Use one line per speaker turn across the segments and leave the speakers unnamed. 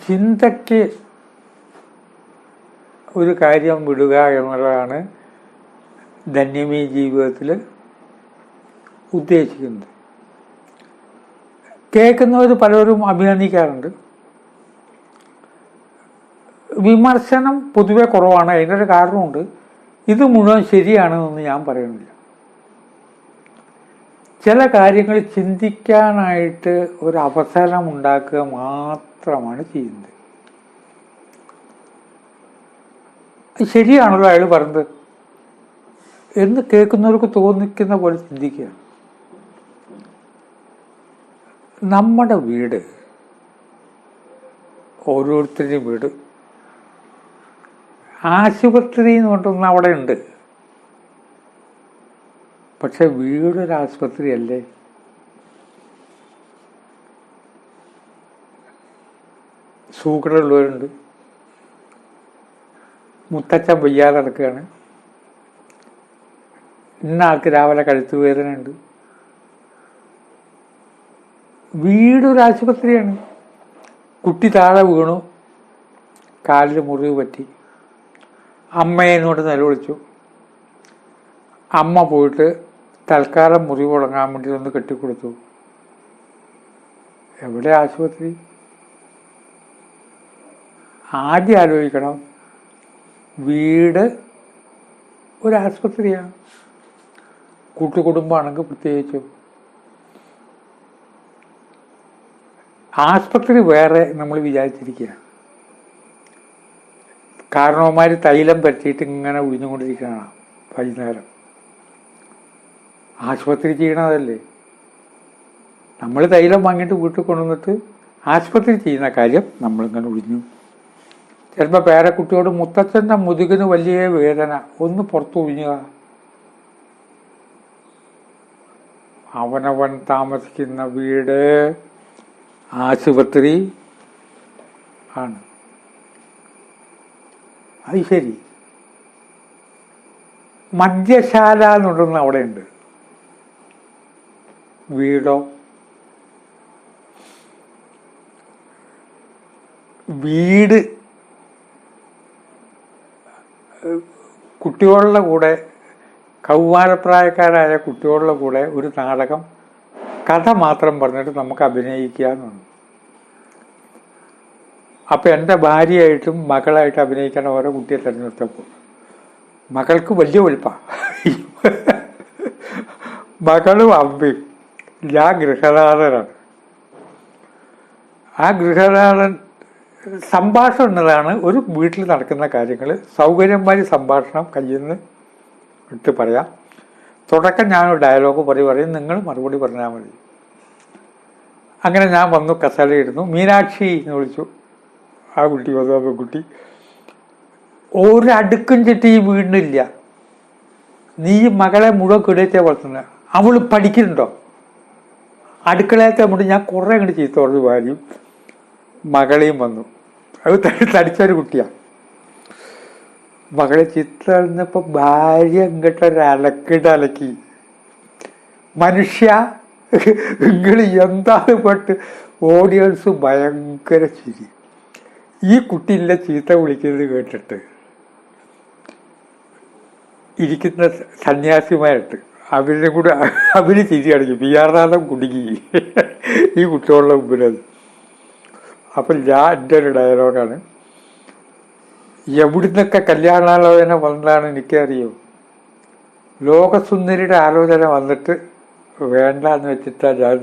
ചിന്തയ്ക്ക് ഒരു കാര്യം വിടുക എന്നുള്ളതാണ് ധന്യമീ ജീവിതത്തിൽ ഉദ്ദേശിക്കുന്നത്. കേൾക്കുന്നവർ പലരും അഭിനന്ദിക്കാറുണ്ട്. വിമർശനം പൊതുവെ കുറവാണ്. അതിൻ്റെ ഒരു കാരണമുണ്ട്. ഇത് മുഴുവൻ ശരിയാണെന്നൊന്നും ഞാൻ പറയുന്നില്ല. ചില കാര്യങ്ങൾ ചിന്തിക്കാനായിട്ട് ഒരു അവസരം ഉണ്ടാക്കുക മാത്രമാണ് ചെയ്യുന്നത്. ശരിയാണല്ലോ അയാൾ പറഞ്ഞത് എന്ന് കേൾക്കുന്നവർക്ക് തോന്നിക്കുന്ന പോലെ ചിന്തിക്കുക. നമ്മുടെ വീട്, ഓരോരുത്തരുടെയും വീട് ആശുപത്രി എന്ന് പറഞ്ഞൊന്ന് അവിടെ ഉണ്ട്. പക്ഷെ വീടൊരു ആശുപത്രി അല്ലേ? സൂക്കടുള്ളവരുണ്ട്. മുത്തച്ഛൻ വയ്യാതെ നടക്കുകയാണ്. ഇന്ന ആൾക്ക് രാവിലെ കഴുത്ത് വേദന ഉണ്ട്. വീടൊരു ആശുപത്രിയാണ്. കുട്ടി താഴെ വീണു, കാലിൽ മുറിവ് പറ്റി. അമ്മയെന്നോട് നിലവിളിച്ചു. അമ്മ പോയിട്ട് തൽക്കാലം മുറിവ് ഉണങ്ങാൻ വേണ്ടി ഒന്ന് കെട്ടിക്കൊടുത്തു. എവിടെ ആശുപത്രി? ആദ്യം ആലോചിക്കണം, വീട് ഒരാശുപത്രിയാണ്. കൂട്ടുകുടുംബമാണെങ്കിൽ പ്രത്യേകിച്ചും. ആശുപത്രി വേറെ നമ്മൾ വിചാരിച്ചിരിക്കുക. കാരണവന്മാർ തൈലം പറ്റിയിട്ട് ഇങ്ങനെ ഒഴിഞ്ഞുകൊണ്ടിരിക്കുകയാണ് വൈകുന്നേരം. ആശുപത്രി ചെയ്യണതല്ലേ? നമ്മൾ തൈലം വാങ്ങിയിട്ട് വീട്ടിൽ കൊണ്ടുവന്നിട്ട് ആശുപത്രി ചെയ്യുന്ന കാര്യം നമ്മളിങ്ങനെ ഒഴിഞ്ഞു. ചിലപ്പോൾ പേരക്കുട്ടിയോട് മുത്തച്ഛൻ്റെ മുതുകിന് വലിയ വേദന, ഒന്ന് പുറത്ത് ഒഴിഞ്ഞുക. അവനവൻ താമസിക്കുന്ന വീട് ആശുപത്രി ആണ്. അത് ശരി. മദ്യശാല എന്നുണ്ടെന്ന് അവിടെ ഉണ്ട്. വീടോ? വീട് കുട്ടികളുടെ കൂടെ, കൗമാരപ്രായക്കാരായ കുട്ടികളുടെ കൂടെ ഒരു നാടകം കഥ മാത്രം പറഞ്ഞിട്ട് നമുക്ക് അഭിനയിക്കാമെന്നുണ്ട്. അപ്പം എൻ്റെ ഭാര്യയായിട്ടും മകളായിട്ട് അഭിനയിക്കാൻ ഓരോ കുട്ടിയെ തിരഞ്ഞെടുത്തപ്പോൾ മകൾക്ക് വലിയ വെളുപ്പാണ്. മകളും അമ്മയും. ഞാൻ ഗൃഹനാഥനാണ്. ആ ഗൃഹനാഥൻ സംഭാഷണം എന്നതാണ് ഒരു വീട്ടിൽ നടക്കുന്ന കാര്യങ്ങൾ സൗകര്യമായി സംഭാഷണം കയ്യിൽ നിന്ന് ഇട്ട് പറയാം. തുടക്കം ഞാനൊരു ഡയലോഗ് പറയും, നിങ്ങൾ മറുപടി പറഞ്ഞാൽ മതി. അങ്ങനെ ഞാൻ വന്നു, കസേരയിരുന്നു. മീനാക്ഷി എന്ന് വിളിച്ചു. ആ കുട്ടി വന്നു. ആ പെൺകുട്ടി, ഒരടുക്കും ചെട്ടി ഈ വീടിനില്ല. നീ മകളെ മുഴുവൻ കിടത്തെ വളർത്തുന്ന. അവൾ പഠിക്കുന്നുണ്ടോ? അടുക്കളയത്തെ മുടി ഞാൻ കുറേ അങ്ങോട്ട് ചീത്ത പറഞ്ഞു. ഭാര്യയും മകളെയും വന്നു. അത് തടിച്ചൊരു കുട്ടിയാണ്. മകളെ ചീത്ത പറഞ്ഞപ്പോൾ ഭാര്യ ഇങ്ങോട്ടൊരു അലക്കി, മനുഷ്യ നിങ്ങൾ എന്താണ് പെട്ട്. ഓഡിയൻസ് ഭയങ്കര ചിരി. ഈ കുട്ടിയില്ല ചീത്ത വിളിക്കുന്നത് കേട്ടിട്ട് ഇരിക്കുന്ന സന്യാസിമാരിട്ട് അവരുടെ കൂടെ അവര് ചിരി അടങ്ങി. പിയാർനാഥം കുടുങ്ങി ഈ കുട്ടികളുടെ മുമ്പിലത്. അപ്പം ഞാൻ എൻ്റെ ഒരു ഡയലോഗാണ്, എവിടുന്നൊക്കെ കല്യാണാലോചന വന്നതാണ് എനിക്കറിയോ. ലോകസുന്ദരിയുടെ ആലോചന വന്നിട്ട് വേണ്ടാന്ന് വെച്ചിട്ടാ ഞാൻ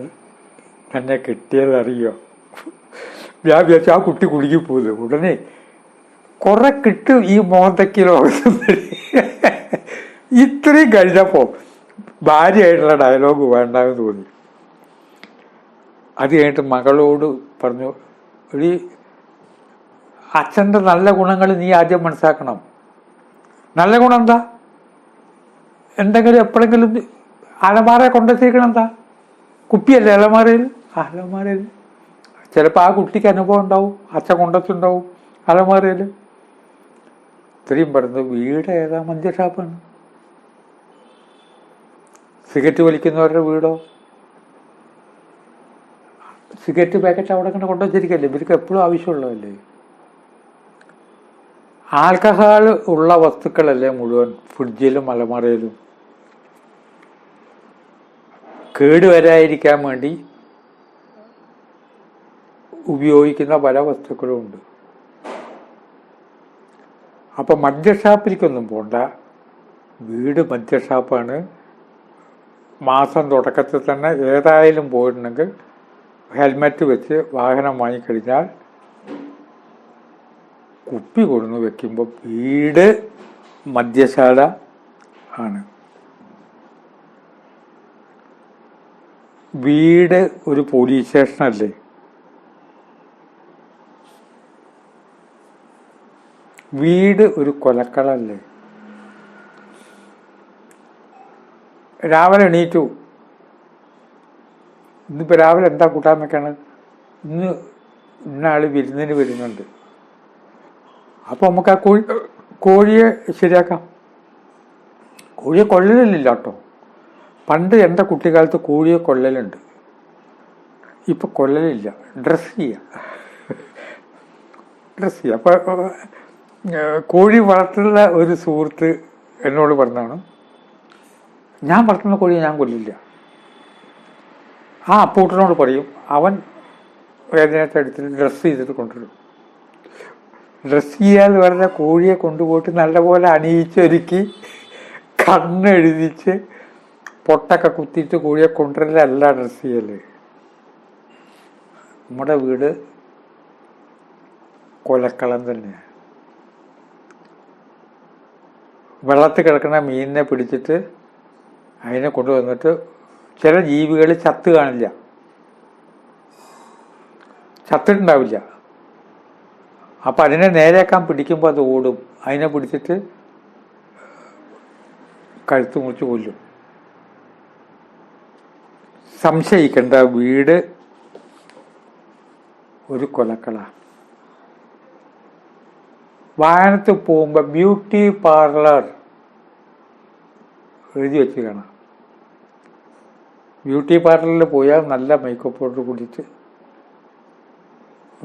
തന്നെ കിട്ടിയതറിയോ. ഞാൻ വിചാരിച്ചു ആ കുട്ടി കുടുങ്ങിപ്പോകുന്നു. ഉടനെ കുറെ കിട്ടും ഈ മോന്തയ്ക്ക് ലോകസുന്ദരി. ഇത്രയും കഴിഞ്ഞപ്പോൾ ഭാര്യയായിട്ടുള്ള ഡയലോഗ് വേണ്ടാന്ന് തോന്നി. അത് കഴിഞ്ഞിട്ട് മകളോട് പറഞ്ഞു, ഈ അച്ഛൻ്റെ നല്ല ഗുണങ്ങൾ നീ ആദ്യം മനസ്സിലാക്കണം. നല്ല ഗുണം എന്താ? എന്തെങ്കിലും എപ്പോഴെങ്കിലും അലമാറയെ കൊണ്ടെത്തിക്കണം. എന്താ കുപ്പിയല്ലേ അലമാരയിൽ? അലമാരയിൽ ചിലപ്പോൾ ആ കുട്ടിക്ക് അനുഭവം ഉണ്ടാവും, അച്ഛൻ കൊണ്ടെത്തുണ്ടാവും അലമാരയിൽ. ഇത്രയും പറയുന്നത് വീട് ഏതാ? മദ്യ ഷാപ്പാണ്. സിഗരറ്റ് വലിക്കുന്നവരുടെ വീടോ? സിഗരറ്റ് പാക്കറ്റ് അവിടെ ഇങ്ങനെ കൊണ്ടുവച്ചിരിക്കല്ലേ, ഇവർക്ക് എപ്പോഴും ആവശ്യമുള്ളതല്ലേ. ആൽക്കഹോൾ ഉള്ള വസ്തുക്കളല്ലേ മുഴുവൻ ഫ്രിഡ്ജിലും അലമാരയിലും. കേടുവരാതിരിക്കാൻ വേണ്ടി ഉപയോഗിക്കുന്ന പല വസ്തുക്കളും ഉണ്ട്. അപ്പം മദ്യഷാപ്പിലേക്കൊന്നും പോണ്ട, വീട് മദ്യഷാപ്പാണ്. മാസം തുടക്കത്തിൽ തന്നെ ഏതായാലും പോയിട്ടുണ്ടെങ്കിൽ ഹെൽമെറ്റ് വെച്ച് വാഹനം വാങ്ങിക്കഴിഞ്ഞാൽ കുപ്പി കൊടുന്ന് വെക്കുമ്പോൾ വീട് മദ്യശാല ആണ്. വീട് ഒരു പോലീസ് സ്റ്റേഷനല്ലേ. വീട് ഒരു കൊലക്കളല്ലേ. രാവിലെ എണീറ്റു, ഇന്നിപ്പോൾ രാവിലെ എന്താ കൂട്ടാൻ വെക്കാണ്, ഇന്നാൾ വിരുന്നിന് വരുന്നുണ്ട്. അപ്പോൾ നമുക്ക് ആ കോഴിയെ ശരിയാക്കാം. കോഴിയെ കൊള്ളലില്ല കേട്ടോ. പണ്ട് എൻ്റെ കുട്ടിക്കാലത്ത് കോഴിയെ കൊള്ളലുണ്ട്, ഇപ്പം കൊള്ളലില്ല. ഡ്രസ്സ് ചെയ്യുക. അപ്പോൾ കോഴി വളർത്തുന്ന ഒരു സുഹൃത്ത് എന്നോട് പറഞ്ഞാണ്, ഞാൻ വളർത്തുന്ന കോഴിയെ ഞാൻ കൊല്ലില്ല. ആ അപ്പൂട്ടനോട് പറയും, അവൻ വേദനത്തെ എടുത്തിട്ട് ഡ്രസ്സ് ചെയ്തിട്ട് കൊണ്ടുവരും. ഡ്രസ്സ് ചെയ്യാതെ പറഞ്ഞ കോഴിയെ കൊണ്ടുപോയിട്ട് നല്ലപോലെ അണിയിച്ചൊരുക്കി കണ്ണെഴുതിച്ച് പൊട്ടൊക്കെ കുത്തിയിട്ട് കോഴിയെ കൊണ്ടുവരലല്ല ഡ്രസ്സ് ചെയ്യല്. നമ്മുടെ വീട് കൊലക്കളം തന്നെയാണ്. വെള്ളത്തിൽ കിടക്കുന്ന മീനിനെ പിടിച്ചിട്ട് അതിനെ കൊണ്ടുവന്നിട്ട്, ചില ജീവികൾ ചത്ത് കാണില്ല, ചത്തിട്ടുണ്ടാവില്ല. അപ്പം അതിനെ നേരെയാക്കാൻ പിടിക്കുമ്പോൾ അത് ഓടും. അതിനെ പിടിച്ചിട്ട് കഴുത്ത് മുറിച്ച് കൊല്ലും. സംശയിക്കേണ്ട, വീട് ഒരു കൊലക്കള. വാഹനത്തിൽ പോകുമ്പോൾ ബ്യൂട്ടി പാർലർ എഴുതി വെച്ച് കാണാം. ബ്യൂട്ടി പാർലറിൽ പോയാൽ നല്ല മേക്കപ്പ് പൗഡർ കുടിച്ച്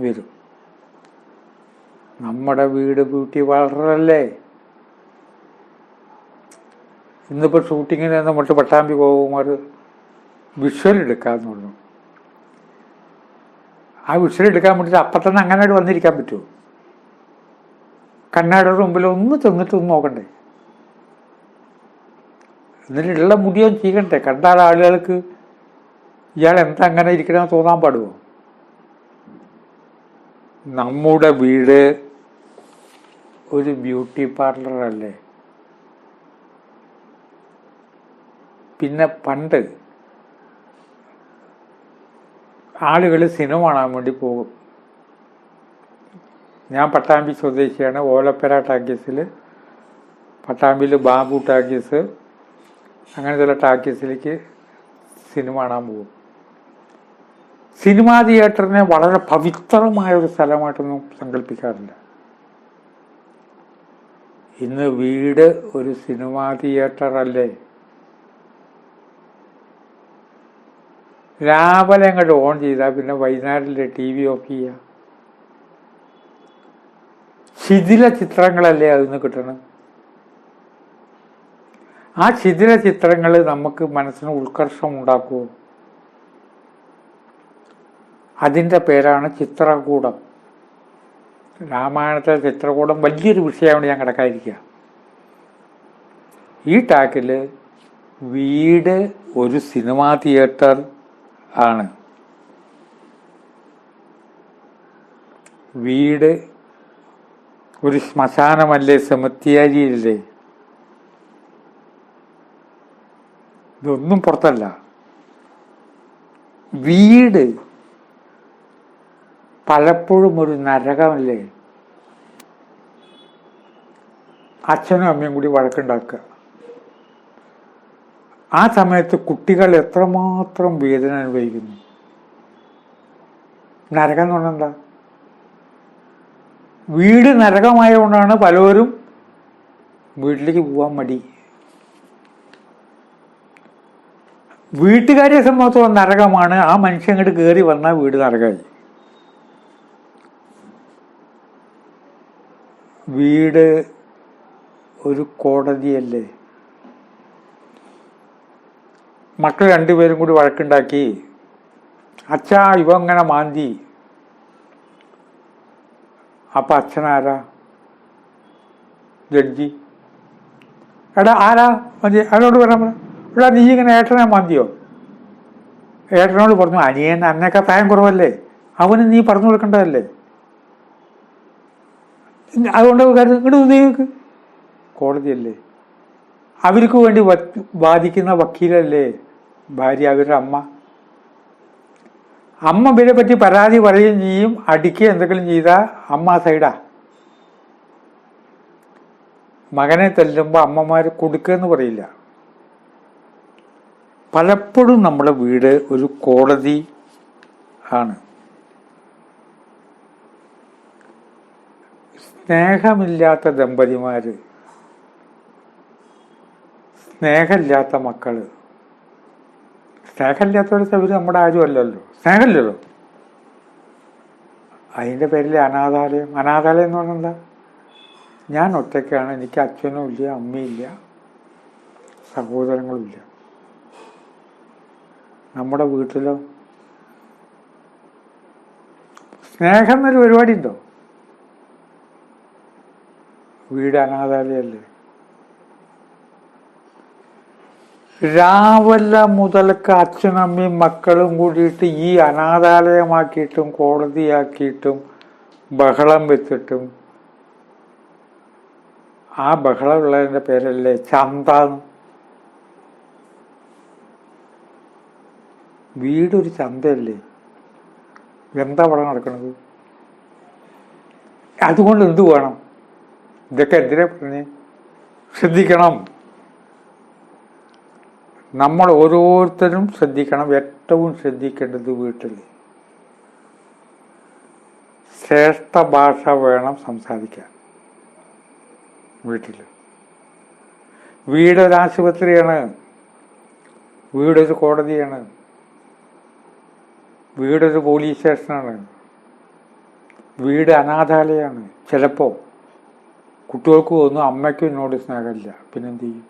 വരും. നമ്മുടെ വീട് ബ്യൂട്ടി പാർലറല്ലേ. ഇന്നിപ്പോൾ ഷൂട്ടിങ്ങിന് നമ്മൾ പട്ടാമ്പി പോകുമ്പോൾ വിഷ്വൽ എടുക്കാമെന്ന് പറഞ്ഞു. ആ വിഷ്വൽ എടുക്കാൻ വേണ്ടിയിട്ട് അപ്പം തന്നെ അങ്ങനെ വന്നിരിക്കാൻ പറ്റുമോ? കണ്ണാടിയുടെ മുമ്പിൽ ഒന്ന് ചെന്നിട്ടൊന്ന് നോക്കണ്ടേ, എന്നിട്ടുള്ള മുടിയൊന്നും ചെയ്യണ്ടേ? കണ്ടാൽ ആളുകൾക്ക് ഇയാൾ എന്താ അങ്ങനെ ഇരിക്കണമെന്ന് തോന്നാൻ പാടുമോ? നമ്മുടെ വീട് ഒരു ബ്യൂട്ടി പാർലറല്ലേ. പിന്നെ പണ്ട് ആളുകൾ സിനിമ കാണാൻ വേണ്ടി പോകും. ഞാൻ പട്ടാമ്പി സ്വദേശിയാണ്. ഓലപ്പര ടാക്കീസിൽ, പട്ടാമ്പിയിൽ ബാബു ടാക്കീസ്, അങ്ങനത്തെ ടാക്കീസിലേക്ക് സിനിമ കാണാൻ പോകും. സിനിമാ തിയേറ്ററിനെ വളരെ പവിത്രമായ ഒരു സ്ഥലമായിട്ടൊന്നും സങ്കല്പിക്കാറില്ല. ഇന്ന് വീട് ഒരു സിനിമാ തിയേറ്റർ അല്ലേ. രാവിലെ അങ്ങോട്ട് ഓൺ ചെയ്താൽ പിന്നെ വൈകുന്നേരത്തിലെ TV ഓഫ് ചെയ്യുക. ശിഥില ചിത്രങ്ങളല്ലേ അതിന്ന് കിട്ടണം. ആ ശിഥില ചിത്രങ്ങൾ നമുക്ക് മനസ്സിന് ഉത്കർഷം ഉണ്ടാക്കുമോ? അതിൻ്റെ പേരാണ് ചിത്രകൂടം. രാമായണത്തെ ചിത്രകൂടം വലിയൊരു വിഷയമാണ്, ഞാൻ കിടക്കാതിരിക്കുക. ഈ ടാക്കിൽ വീട് ഒരു സിനിമാ തിയേറ്റർ ആണ്. വീട് ഒരു ശ്മശാനമല്ലേ, സെമിത്തേരിയല്ലേ. ഇതൊന്നും പുറത്തല്ല. വീട് പലപ്പോഴും ഒരു നരകമല്ലേ. അച്ഛനും അമ്മയും കൂടി വഴക്കുണ്ടാക്കുക. ആ സമയത്ത് കുട്ടികൾ എത്രമാത്രം വേദന അനുഭവിക്കുന്നു. നരകം എന്ന് പറഞ്ഞാൽ എന്താ? വീട് നരകമായതുകൊണ്ടാണ് പലവരും വീട്ടിലേക്ക് പോകാൻ മടി. വീട്ടുകാരെ സംബന്ധിച്ചോളം നരകമാണ്. ആ മനുഷ്യൻ അങ്ങോട്ട് കയറി വന്നാൽ വീട് നരകമായി. വീട് ഒരു കോടതിയല്ലേ. മക്കൾ രണ്ടുപേരും കൂടി വഴക്കുണ്ടാക്കി, അച്ഛാ ഇവ ഇങ്ങനെ മാന്തി. അപ്പൊ അച്ഛനാരാ? ജഡ്ജി. എടാ ആരാ മതി, അവനോട് പറയാൻ പറ, എടാ നീ ഇങ്ങനെ ഏട്ടനെ മാന്തിയോ? ഏട്ടനോട് പറഞ്ഞു, അനിയൻ അന്നൊക്കെ പ്രായം കുറവല്ലേ, അവന് നീ പറഞ്ഞു കൊടുക്കേണ്ടതല്ലേ. അതുകൊണ്ട് ഇങ്ങോട്ട് നീക്ക്. കോടതിയല്ലേ. അവർക്ക് വേണ്ടി വാദിക്കുന്ന വക്കീലല്ലേ ഭാര്യ, അവരുടെ അമ്മ. അമ്മ ഇവരെ പറ്റി പരാതി പറയുകയും ചെയ്യും, അടിക്കുക എന്തെങ്കിലും ചെയ്താൽ അമ്മ സൈഡാ. മകനെ തല്ലുമ്പോൾ അമ്മമാര് കൊടുക്കുകയെന്ന് പറയില്ല. പലപ്പോഴും നമ്മുടെ വീട് ഒരു കോടതി ആണ്. സ്നേഹമില്ലാത്ത ദമ്പതിമാര്, സ്നേഹമില്ലാത്ത മക്കള്, സ്നേഹമില്ലാത്തവരെ തവിര് നമ്മുടെ ആരും അല്ലല്ലോ, സ്നേഹമില്ലല്ലോ. അതിൻ്റെ പേരിൽ അനാഥാലയം. അനാഥാലയം എന്ന് പറഞ്ഞാൽ എന്താ? ഞാൻ ഒറ്റയ്ക്കാണ്, എനിക്ക് അച്ഛനും ഇല്ല, അമ്മയില്ല, സഹോദരങ്ങളും ഇല്ല. നമ്മുടെ വീട്ടിലോ സ്നേഹം എന്നൊരു പരിപാടി ഉണ്ടോ? വീട് അനാഥാലയല്ലേ. രാവിലെ മുതൽക്ക് അച്ഛനമ്മയും മക്കളും കൂടിയിട്ട് ഈ അനാഥാലയമാക്കിയിട്ടും കോടതിയാക്കിയിട്ടും ബഹളം വെച്ചിട്ടും, ആ ബഹളമുള്ളതിൻ്റെ പേരല്ലേ ചന്താന്ന്. വീടൊരു ചന്തയല്ലേ. എന്താ അവിടെ നടക്കുന്നത്? അതുകൊണ്ട് എന്ത് വേണം? ഇതൊക്കെ എന്തിനാ പറഞ്ഞേ? ശ്രദ്ധിക്കണം. നമ്മൾ ഓരോരുത്തരും ശ്രദ്ധിക്കണം. ഏറ്റവും ശ്രദ്ധിക്കേണ്ടത് വീട്ടിൽ ശ്രേഷ്ഠ ഭാഷ വേണം സംസാരിക്കാൻ. വീട്ടിൽ വീടൊരാശുപത്രിയാണ്, വീടൊരു കോടതിയാണ്, വീടൊരു പോലീസ് സ്റ്റേഷനാണ്, വീട് അനാഥാലയമാണ്. ചിലപ്പോൾ കുട്ടികൾക്ക് തോന്നും അമ്മയ്ക്കും എന്നോട് സ്നേഹമില്ല, പിന്നെന്ത് ചെയ്യും?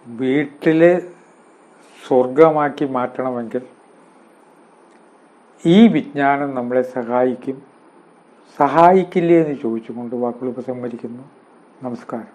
വീട്ടില് സ്വർഗമാക്കി മാറ്റണമെങ്കിൽ ഈ വിജ്ഞാനം നമ്മളെ സഹായിക്കും. സഹായിക്കില്ലേ എന്ന് ചോദിച്ചുകൊണ്ട് വാക്കുകൾ ഉപസംഹരിക്കുന്നു. നമസ്കാരം.